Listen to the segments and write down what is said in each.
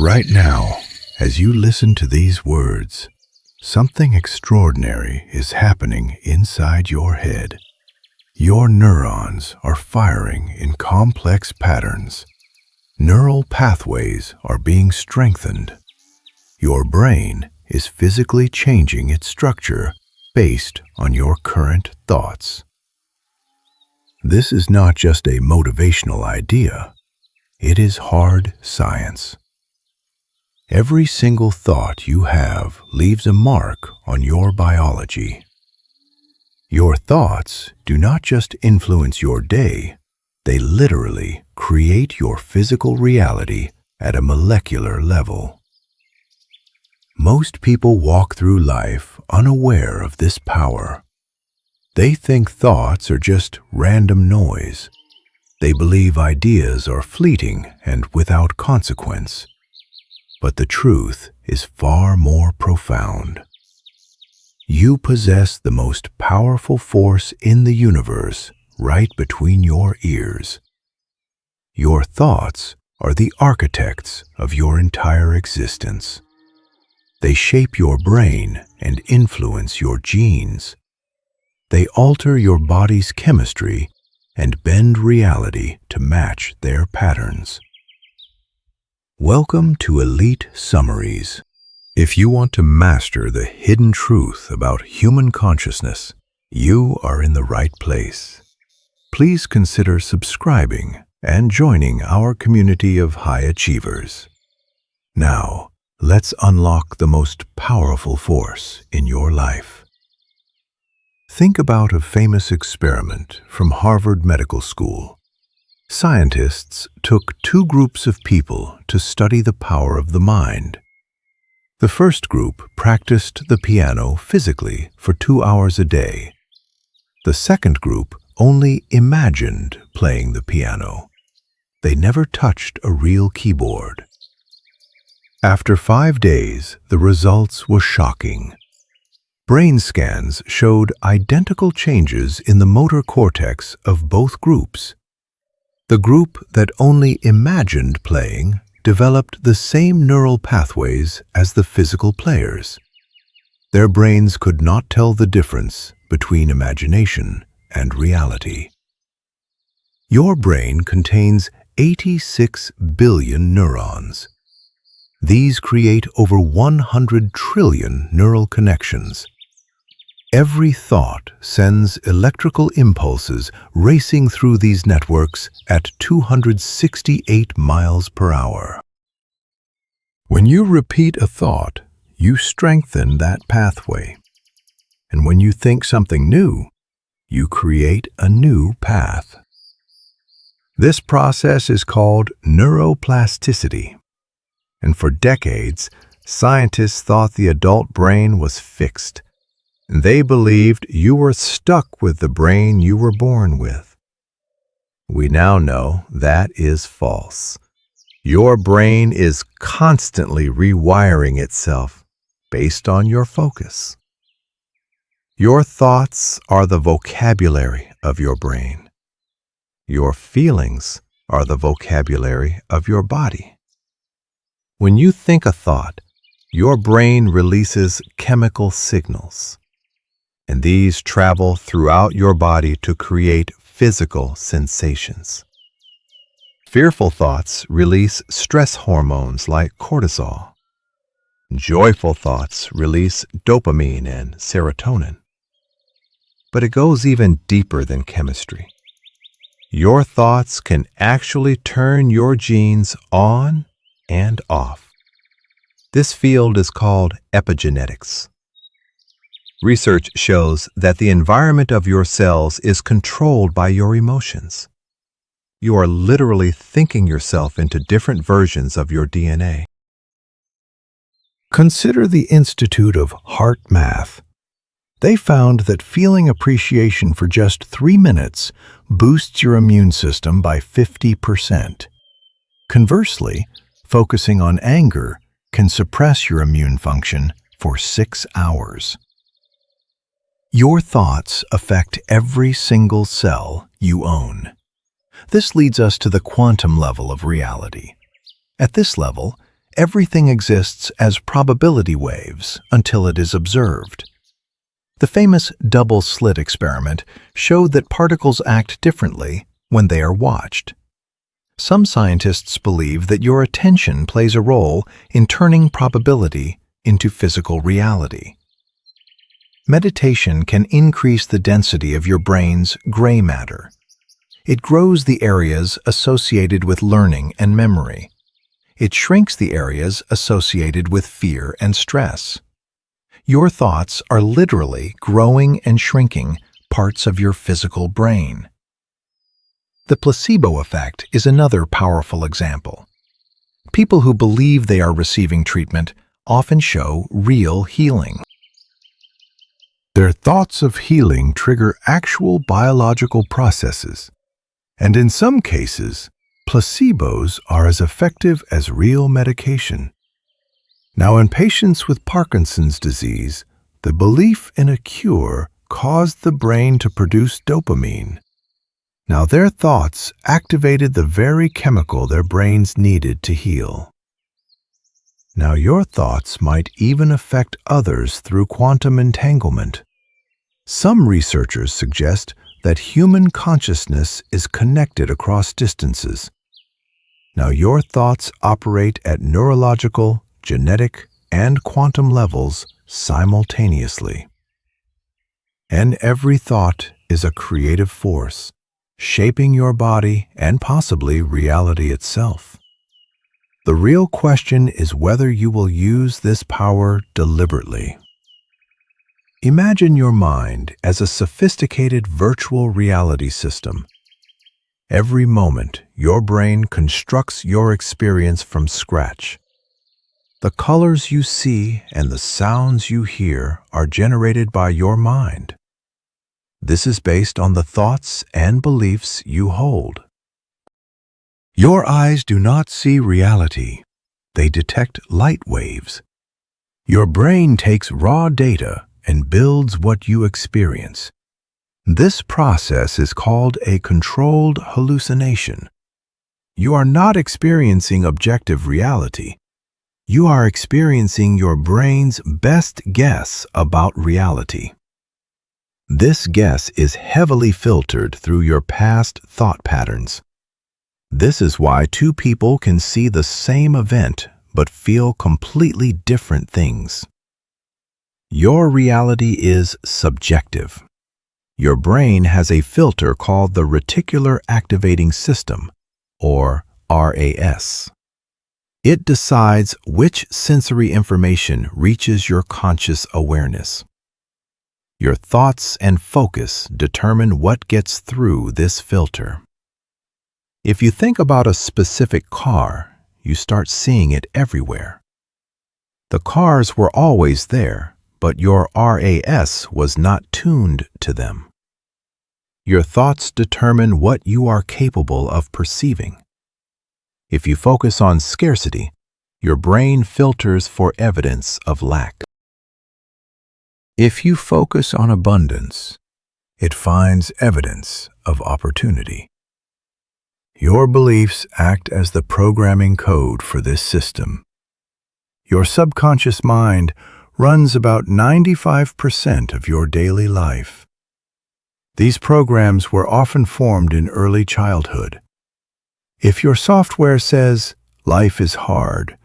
Right now, as you listen to these words, something extraordinary is happening inside your head. Your neurons are firing in complex patterns. Neural pathways are being strengthened. Your brain is physically changing its structure based on your current thoughts. This is not just a motivational idea. It is hard science. Every single thought you have leaves a mark on your biology. Your thoughts do not just influence your day, they literally create your physical reality at a molecular level. Most people walk through life unaware of this power. They think thoughts are just random noise. They believe ideas are fleeting and without consequence. But the truth is far more profound. You possess the most powerful force in the universe right between your ears. Your thoughts are the architects of your entire existence. They shape your brain and influence your genes. They alter your body's chemistry and bend reality to match their patterns. Welcome to Elite Summaries. If you want to master the hidden truth about human consciousness, you are in the right place. Please consider subscribing and joining our community of high achievers. Now, let's unlock the most powerful force in your life. Think about a famous experiment from Harvard Medical School. Scientists took two groups of people to study the power of the mind. The first group practiced the piano physically for 2 hours a day. The second group only imagined playing the piano. They never touched a real keyboard. After 5 days, the results were shocking. Brain scans showed identical changes in the motor cortex of both groups. The group that only imagined playing developed the same neural pathways as the physical players. Their brains could not tell the difference between imagination and reality. Your brain contains 86 billion neurons. These create over 100 trillion neural connections. Every thought sends electrical impulses racing through these networks at 268 miles per hour. When you repeat a thought, you strengthen that pathway. And when you think something new, you create a new path. This process is called neuroplasticity. And for decades, scientists thought the adult brain was fixed. They believed you were stuck with the brain you were born with. We now know that is false. Your brain is constantly rewiring itself based on your focus. Your thoughts are the vocabulary of your brain. Your feelings are the vocabulary of your body. When you think a thought, your brain releases chemical signals. And these travel throughout your body to create physical sensations. Fearful thoughts release stress hormones like cortisol. Joyful thoughts release dopamine and serotonin. But it goes even deeper than chemistry. Your thoughts can actually turn your genes on and off. This field is called epigenetics. Research shows that the environment of your cells is controlled by your emotions. You are literally thinking yourself into different versions of your DNA. Consider the Institute of Heart Math. They found that feeling appreciation for just 3 minutes boosts your immune system by 50%. Conversely, focusing on anger can suppress your immune function for 6 hours. Your thoughts affect every single cell you own. This leads us to the quantum level of reality. At this level, everything exists as probability waves until it is observed. The famous double-slit experiment showed that particles act differently when they are watched. Some scientists believe that your attention plays a role in turning probability into physical reality. Meditation can increase the density of your brain's gray matter. It grows the areas associated with learning and memory. It shrinks the areas associated with fear and stress. Your thoughts are literally growing and shrinking parts of your physical brain. The placebo effect is another powerful example. People who believe they are receiving treatment often show real healing. Their thoughts of healing trigger actual biological processes, and in some cases, placebos are as effective as real medication. Now, in patients with Parkinson's disease, the belief in a cure caused the brain to produce dopamine. Now, their thoughts activated the very chemical their brains needed to heal. Now, your thoughts might even affect others through quantum entanglement. Some researchers suggest that human consciousness is connected across distances. Now, your thoughts operate at neurological, genetic, and quantum levels simultaneously. And every thought is a creative force, shaping your body and possibly reality itself. The real question is whether you will use this power deliberately. Imagine your mind as a sophisticated virtual reality system. Every moment, your brain constructs your experience from scratch. The colors you see and the sounds you hear are generated by your mind. This is based on the thoughts and beliefs you hold. Your eyes do not see reality. They detect light waves. Your brain takes raw data and builds what you experience. This process is called a controlled hallucination. You are not experiencing objective reality. You are experiencing your brain's best guess about reality. This guess is heavily filtered through your past thought patterns. This is why two people can see the same event but feel completely different things. Your reality is subjective. Your brain has a filter called the reticular activating system, or RAS. It decides which sensory information reaches your conscious awareness. Your thoughts and focus determine what gets through this filter. If you think about a specific car, you start seeing it everywhere. The cars were always there, but your RAS was not tuned to them. Your thoughts determine what you are capable of perceiving. If you focus on scarcity, your brain filters for evidence of lack. If you focus on abundance, it finds evidence of opportunity. Your beliefs act as the programming code for this system. Your subconscious mind runs about 95% of your daily life. These programs were often formed in early childhood. If your software says, "Life is hard,"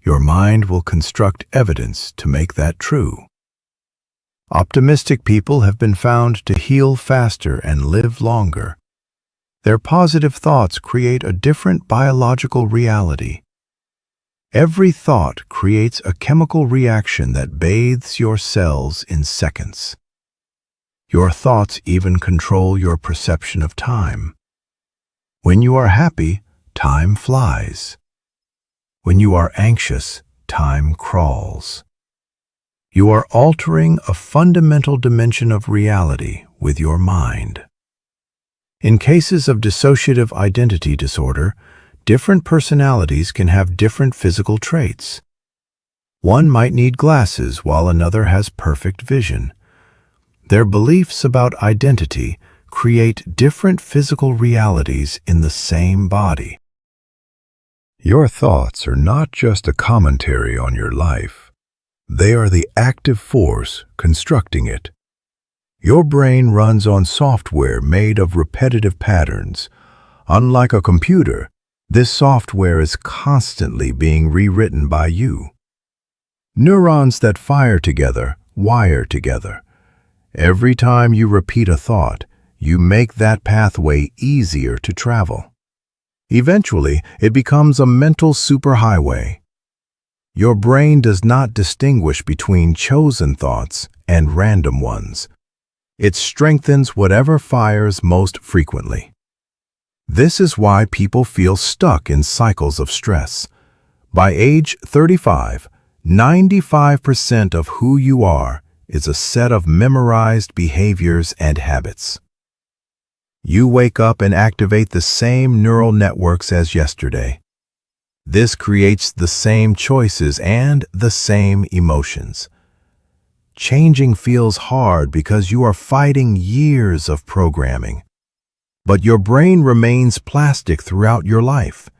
your mind will construct evidence to make that true. Optimistic people have been found to heal faster and live longer. Their positive thoughts create a different biological reality. Every thought creates a chemical reaction that bathes your cells in seconds. Your thoughts even control your perception of time. When you are happy, time flies. When you are anxious, time crawls. You are altering a fundamental dimension of reality with your mind. In cases of dissociative identity disorder, different personalities can have different physical traits. One might need glasses while another has perfect vision. Their beliefs about identity create different physical realities in the same body. Your thoughts are not just a commentary on your life. They are the active force constructing it. Your brain runs on software made of repetitive patterns. Unlike a computer, this software is constantly being rewritten by you. Neurons that fire together wire together. Every time you repeat a thought, you make that pathway easier to travel. Eventually, it becomes a mental superhighway. Your brain does not distinguish between chosen thoughts and random ones. It strengthens whatever fires most frequently. This is why people feel stuck in cycles of stress. By age 35, 95% of who you are is a set of memorized behaviors and habits. You wake up and activate the same neural networks as yesterday. This creates the same choices and the same emotions. Changing feels hard because you are fighting years of programming. But your brain remains plastic throughout your life.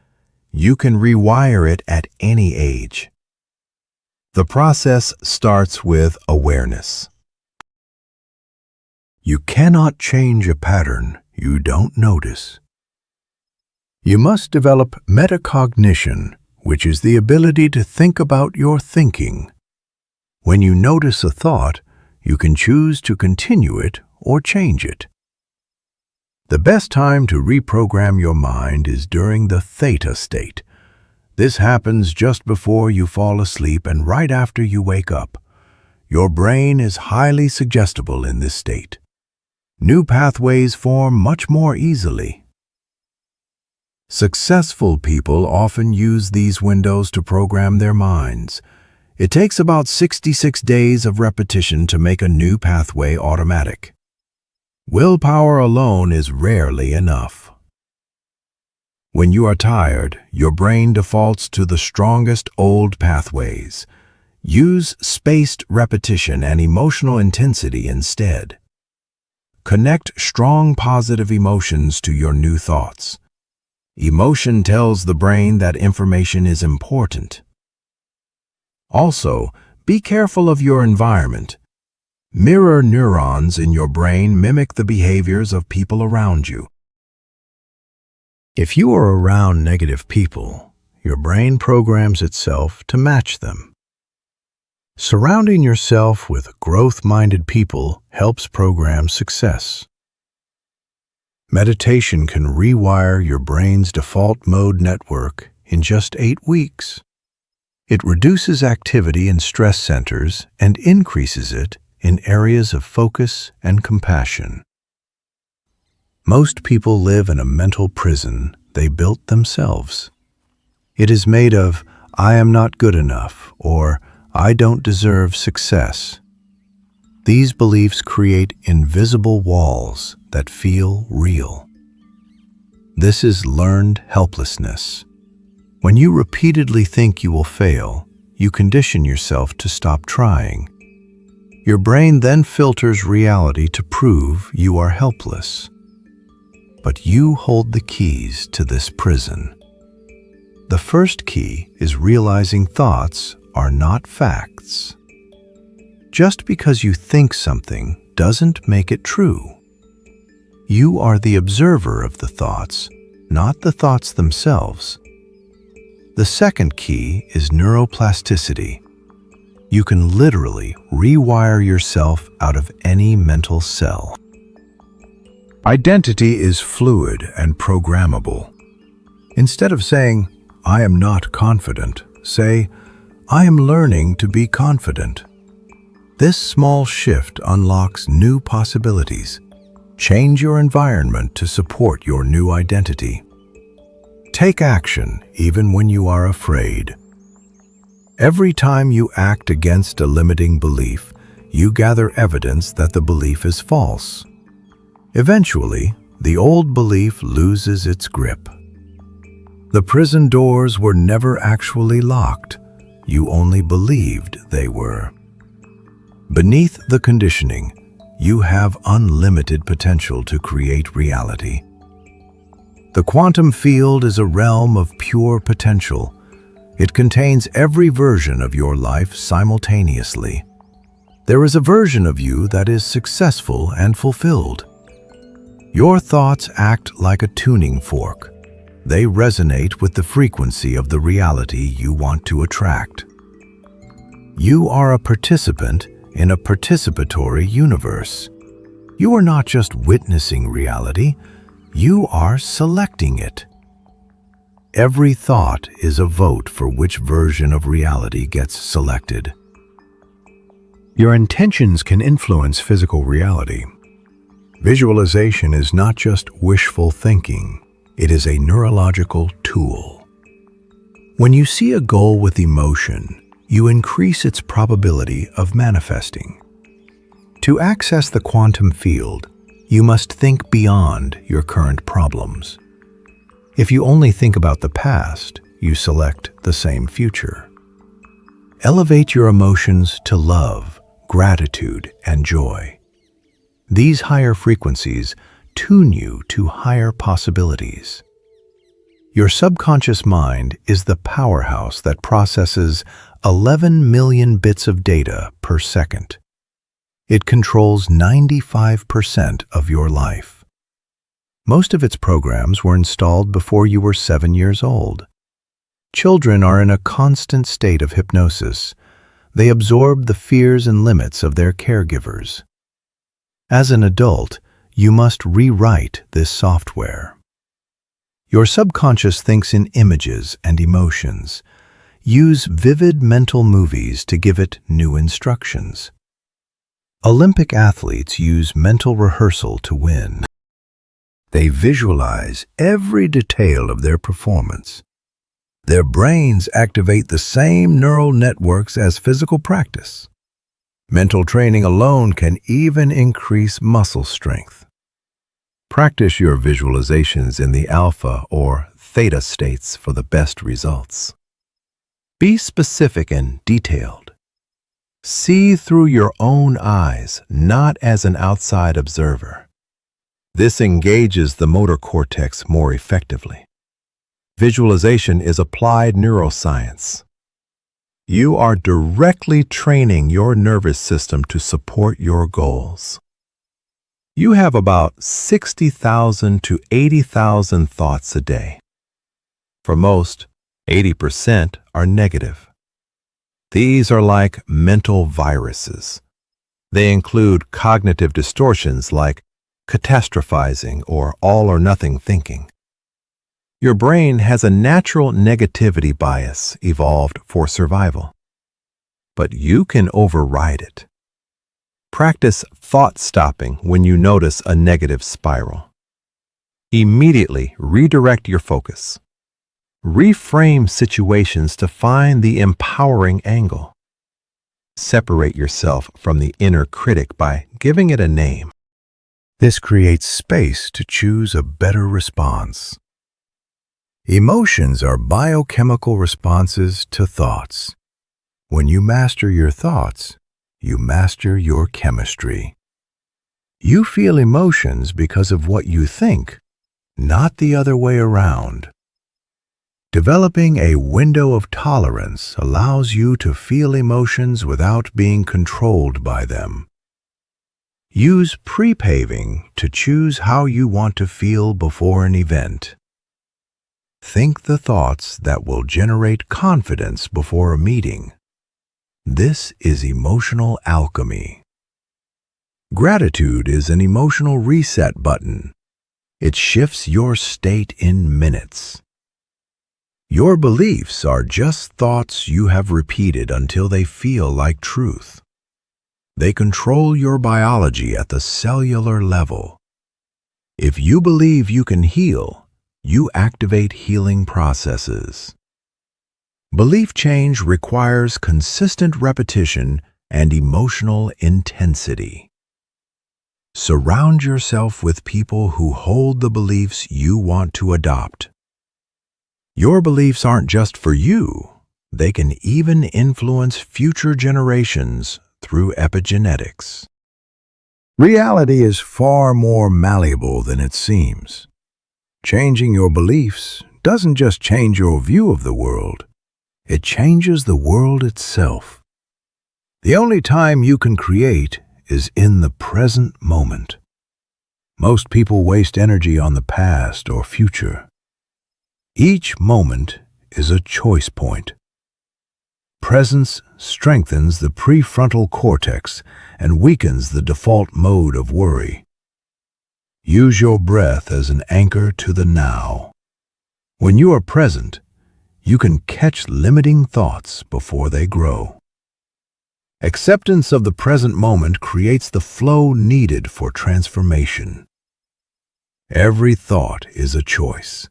You can rewire it at any age. The process starts with awareness. You cannot change a pattern you don't notice. You must develop metacognition, which is the ability to think about your thinking. When you notice a thought, you can choose to continue it or change it. The best time to reprogram your mind is during the theta state. This happens just before you fall asleep and right after you wake up. Your brain is highly suggestible in this state. New pathways form much more easily. Successful people often use these windows to program their minds. It takes about 66 days of repetition to make a new pathway automatic. Willpower alone is rarely enough. When you are tired, your brain defaults to the strongest old pathways. Use spaced repetition and emotional intensity instead. Connect strong positive emotions to your new thoughts. Emotion tells the brain that information is important. Also, be careful of your environment. Mirror neurons in your brain mimic the behaviors of people around you. If you are around negative people, your brain programs itself to match them. Surrounding yourself with growth-minded people helps program success. Meditation can rewire your brain's default mode network in just 8 weeks. It reduces activity in stress centers and increases it in areas of focus and compassion. Most people live in a mental prison they built themselves. It is made of, "I am not good enough," or "I don't deserve success." These beliefs create invisible walls that feel real. This is learned helplessness. When you repeatedly think you will fail, you condition yourself to stop trying. Your brain then filters reality to prove you are helpless. But you hold the keys to this prison. The first key is realizing thoughts are not facts. Just because you think something doesn't make it true. You are the observer of the thoughts, not the thoughts themselves. The second key is neuroplasticity. You can literally rewire yourself out of any mental cell. Identity is fluid and programmable. Instead of saying, "I am not confident," say, "I am learning to be confident." This small shift unlocks new possibilities. Change your environment to support your new identity. Take action even when you are afraid. Every time you act against a limiting belief, you gather evidence that the belief is false. Eventually, the old belief loses its grip. The prison doors were never actually locked. You only believed they were. Beneath the conditioning, you have unlimited potential to create reality. The quantum field is a realm of pure potential. It contains every version of your life simultaneously. There is a version of you that is successful and fulfilled. Your thoughts act like a tuning fork. They resonate with the frequency of the reality you want to attract. You are a participant in a participatory universe. You are not just witnessing reality, you are selecting it. Every thought is a vote for which version of reality gets selected. Your intentions can influence physical reality. Visualization is not just wishful thinking, it is a neurological tool. When you see a goal with emotion, you increase its probability of manifesting. To access the quantum field, you must think beyond your current problems. If you only think about the past, you select the same future. Elevate your emotions to love, gratitude, and joy. These higher frequencies tune you to higher possibilities. Your subconscious mind is the powerhouse that processes 11 million bits of data per second. It controls 95% of your life. Most of its programs were installed before you were 7 years old. Children are in a constant state of hypnosis. They absorb the fears and limits of their caregivers. As an adult, you must rewrite this software. Your subconscious thinks in images and emotions. Use vivid mental movies to give it new instructions. Olympic athletes use mental rehearsal to win. They visualize every detail of their performance. Their brains activate the same neural networks as physical practice. Mental training alone can even increase muscle strength. Practice your visualizations in the alpha or theta states for the best results. Be specific and detailed. See through your own eyes, not as an outside observer. This engages the motor cortex more effectively. Visualization is applied neuroscience. You are directly training your nervous system to support your goals. You have about 60,000 to 80,000 thoughts a day. For most, 80% are negative. These are like mental viruses. They include cognitive distortions like catastrophizing or all-or-nothing thinking. Your brain has a natural negativity bias evolved for survival. But you can override it. Practice thought stopping when you notice a negative spiral. Immediately redirect your focus. Reframe situations to find the empowering angle. Separate yourself from the inner critic by giving it a name. This creates space to choose a better response. Emotions are biochemical responses to thoughts. When you master your thoughts, you master your chemistry. You feel emotions because of what you think, not the other way around. Developing a window of tolerance allows you to feel emotions without being controlled by them. Use pre-paving to choose how you want to feel before an event. Think the thoughts that will generate confidence before a meeting. This is emotional alchemy. Gratitude is an emotional reset button. It shifts your state in minutes. Your beliefs are just thoughts you have repeated until they feel like truth. They control your biology at the cellular level. If you believe you can heal, you activate healing processes. Belief change requires consistent repetition and emotional intensity. Surround yourself with people who hold the beliefs you want to adopt. Your beliefs aren't just for you. They can even influence future generations through epigenetics. Reality is far more malleable than it seems. Changing your beliefs doesn't just change your view of the world, it changes the world itself. The only time you can create is in the present moment. Most people waste energy on the past or future. Each moment is a choice point. Presence strengthens the prefrontal cortex and weakens the default mode of worry. Use your breath as an anchor to the now. When you are present, you can catch limiting thoughts before they grow. Acceptance of the present moment creates the flow needed for transformation. Every thought is a choice,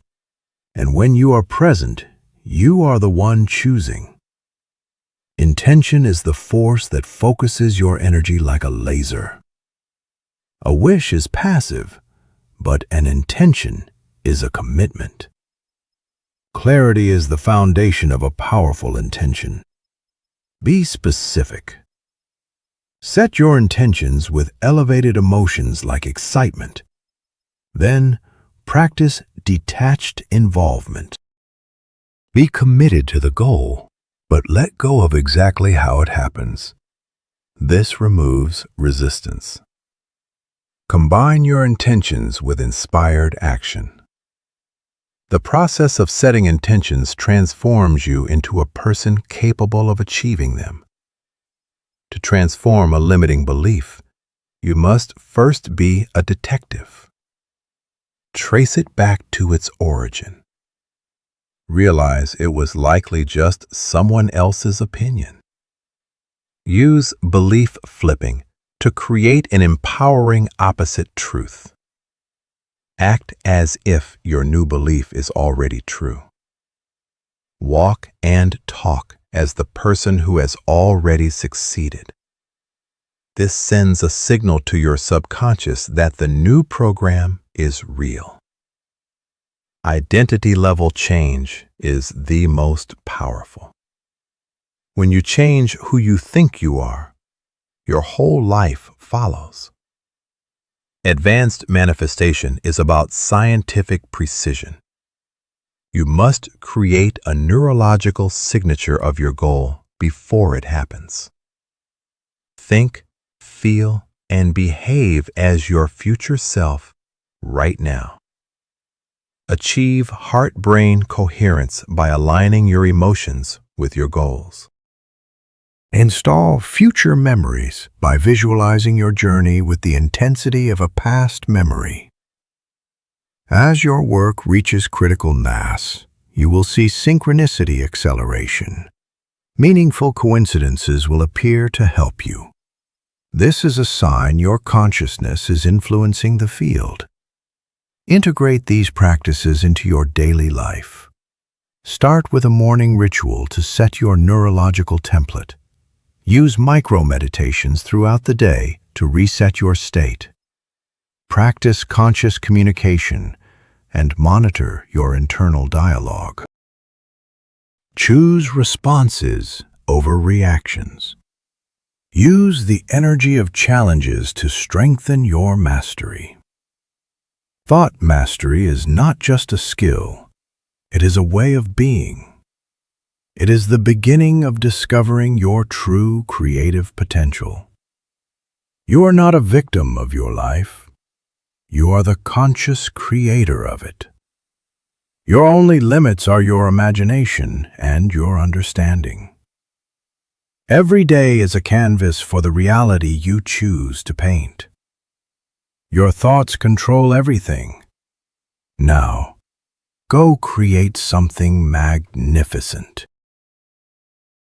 and when you are present, you are the one choosing. Intention is the force that focuses your energy like a laser. A wish is passive, but an intention is a commitment. Clarity is the foundation of a powerful intention. Be specific. Set your intentions with elevated emotions like excitement. Then, practice detached involvement. Be committed to the goal, but let go of exactly how it happens. This removes resistance. Combine your intentions with inspired action. The process of setting intentions transforms you into a person capable of achieving them. To transform a limiting belief, you must first be a detective. Trace it back to its origin. Realize it was likely just someone else's opinion. Use belief flipping to create an empowering opposite truth. Act as if your new belief is already true. Walk and talk as the person who has already succeeded. This sends a signal to your subconscious that the new program is real. Identity level change is the most powerful. When you change who you think you are, your whole life follows. Advanced manifestation is about scientific precision. You must create a neurological signature of your goal before it happens. Think, feel, and behave as your future self right now. Achieve heart-brain coherence by aligning your emotions with your goals. Install future memories by visualizing your journey with the intensity of a past memory. As your work reaches critical mass, you will see synchronicity acceleration. Meaningful coincidences will appear to help you. This is a sign your consciousness is influencing the field. Integrate these practices into your daily life. Start with a morning ritual to set your neurological template. Use micro-meditations throughout the day to reset your state. Practice conscious communication and monitor your internal dialogue. Choose responses over reactions. Use the energy of challenges to strengthen your mastery. Thought mastery is not just a skill, it is a way of being. It is the beginning of discovering your true creative potential. You are not a victim of your life. You are the conscious creator of it. Your only limits are your imagination and your understanding. Every day is a canvas for the reality you choose to paint. Your thoughts control everything. Now, go create something magnificent.